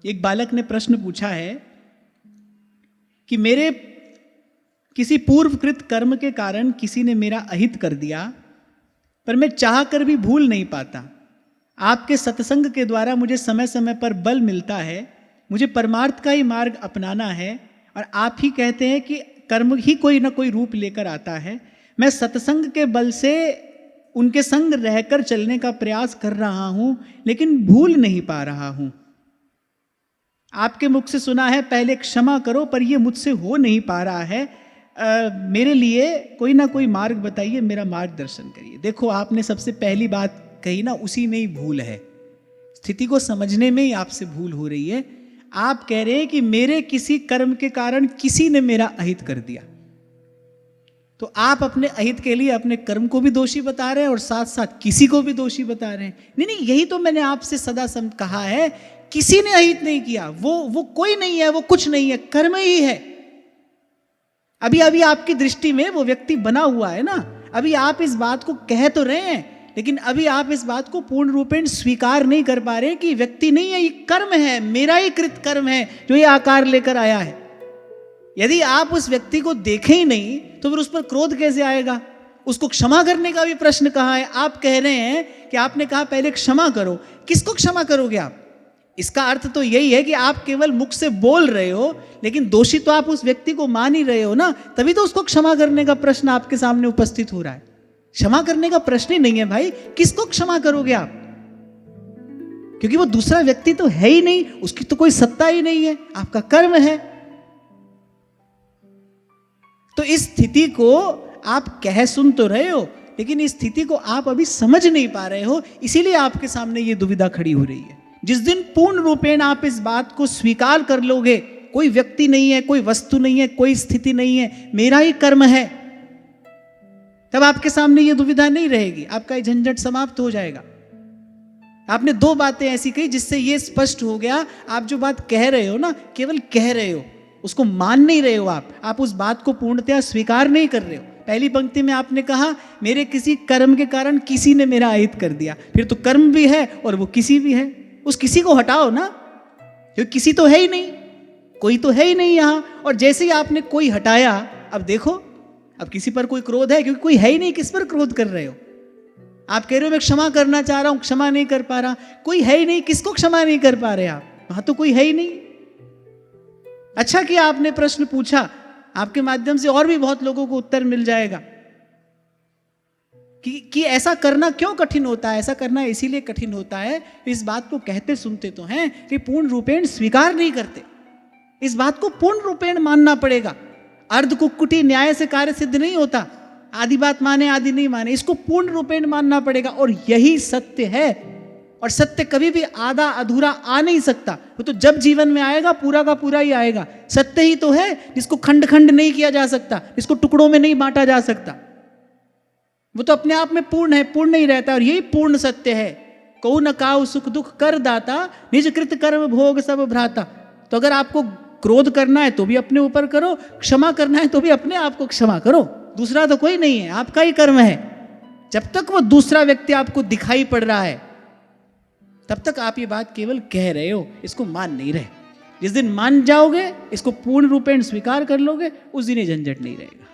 एक बालक ने प्रश्न पूछा है कि मेरे किसी पूर्वकृत कर्म के कारण किसी ने मेरा अहित कर दिया, पर मैं चाह कर भी भूल नहीं पाता। आपके सत्संग के द्वारा मुझे समय समय पर बल मिलता है, मुझे परमार्थ का ही मार्ग अपनाना है, और आप ही कहते हैं कि कर्म ही कोई ना कोई रूप लेकर आता है। मैं सत्संग के बल से उनके संग रहकर चलने का प्रयास कर रहा हूं, लेकिन भूल नहीं पा रहा हूं। आपके मुख से सुना है पहले क्षमा करो, पर यह मुझसे हो नहीं पा रहा है। मेरे लिए कोई ना कोई मार्ग बताइए, मेरा मार्गदर्शन करिए। देखो, आपने सबसे पहली बात कही ना, उसी में ही भूल है। स्थिति को समझने में ही आपसे भूल हो रही है। आप कह रहे हैं कि मेरे किसी कर्म के कारण किसी ने मेरा अहित कर दिया, तो आप अपने अहित के लिए अपने कर्म को भी दोषी बता रहे हैं और साथ साथ किसी को भी दोषी बता रहे हैं। नहीं नहीं, यही तो मैंने आपसे सदा कहा है, किसी ने अहित नहीं किया, वो कोई नहीं है, वो कुछ नहीं है, कर्म ही है। अभी अभी आपकी दृष्टि में वो व्यक्ति बना हुआ है ना, अभी आप इस बात को कह तो रहे हैं, लेकिन अभी आप इस बात को पूर्ण रूपेण स्वीकार नहीं कर पा रहे कि व्यक्ति नहीं है, ये कर्म है, मेरा ही कृत कर्म है जो ये आकार लेकर आया है। यदि आप उस व्यक्ति को देखें ही नहीं तो फिर उस पर क्रोध कैसे आएगा? उसको क्षमा करने का भी प्रश्न कहाँ है? आप कह रहे हैं कि आपने कहा पहले क्षमा करो। किसको क्षमा करोगे आप? इसका अर्थ तो यही है कि आप केवल मुख से बोल रहे हो, लेकिन दोषी तो आप उस व्यक्ति को मान ही रहे हो ना, तभी तो उसको क्षमा करने का प्रश्न आपके सामने उपस्थित हो रहा है। क्षमा करने का प्रश्न ही नहीं है भाई, किसको क्षमा करोगे आप? क्योंकि वो दूसरा व्यक्ति तो है ही नहीं, उसकी तो कोई सत्ता ही नहीं है, आपका कर्म है। तो इस स्थिति को आप कह सुन तो रहे हो, लेकिन इस स्थिति को आप अभी समझ नहीं पा रहे हो, इसीलिए आपके सामने ये दुविधा खड़ी हो रही है। जिस दिन पूर्ण रूपेण आप इस बात को स्वीकार कर लोगे, कोई व्यक्ति नहीं है, कोई वस्तु नहीं है, कोई स्थिति नहीं है, मेरा ही कर्म है, तब आपके सामने ये दुविधा नहीं रहेगी, आपका ये झंझट समाप्त हो जाएगा। आपने दो बातें ऐसी कही जिससे ये स्पष्ट हो गया, आप जो बात कह रहे हो ना, केवल कह रहे हो, उसको मान नहीं रहे हो, आप उस बात को पूर्णतया स्वीकार नहीं कर रहे हो। पहली पंक्ति में आपने कहा मेरे किसी कर्म के कारण किसी ने मेरा अहित कर दिया, फिर तो कर्म भी है और वो किसी भी है। उस किसी को हटाओ ना, क्योंकि किसी तो है ही नहीं, कोई तो है ही नहीं यहां। और जैसे ही आपने कोई हटाया, अब देखो, अब किसी पर कोई क्रोध है, क्योंकि कोई है ही नहीं, किस पर क्रोध कर रहे हो? आप कह रहे हो मैं क्षमा करना चाह रहा हूं, क्षमा नहीं कर पा रहा, कोई है ही नहीं, किसको क्षमा नहीं कर पा रहे आप? वहां तो कोई है ही नहीं। अच्छा किया आपने प्रश्न पूछा, आपके माध्यम से और भी बहुत लोगों को उत्तर मिल जाएगा कि ऐसा करना क्यों कठिन होता है। ऐसा करना इसीलिए कठिन होता है, इस बात को कहते सुनते तो हैं कि पूर्ण रूपेण स्वीकार नहीं करते। इस बात को पूर्ण रूपेण मानना पड़ेगा। अर्ध कुक्कुटी न्याय से कार्य सिद्ध नहीं होता, आधी बात माने आधी नहीं माने, इसको पूर्ण रूपेण मानना पड़ेगा। और यही सत्य है, और सत्य कभी भी आधा अधूरा आ नहीं सकता, वो तो जब जीवन में आएगा पूरा का पूरा ही आएगा। सत्य ही तो है जिसको खंड खंड नहीं किया जा सकता, जिसको टुकड़ों में नहीं बांटा जा सकता, वो तो अपने आप में पूर्ण है, पूर्ण नहीं रहता। और यही पूर्ण सत्य है। कौ न काऊ सुख दुख कर दाता, निज कृत कर्म भोग सब भ्राता। तो अगर आपको क्रोध करना है तो भी अपने ऊपर करो, क्षमा करना है तो भी अपने आप को क्षमा करो, दूसरा तो कोई नहीं है, आपका ही कर्म है। जब तक वो दूसरा व्यक्ति आपको दिखाई पड़ रहा है, तब तक आप ये बात केवल कह रहे हो, इसको मान नहीं रहे। जिस दिन मान जाओगे, इसको पूर्ण रूपेण स्वीकार कर लोगे, उस दिन ये झंझट नहीं रहेगा।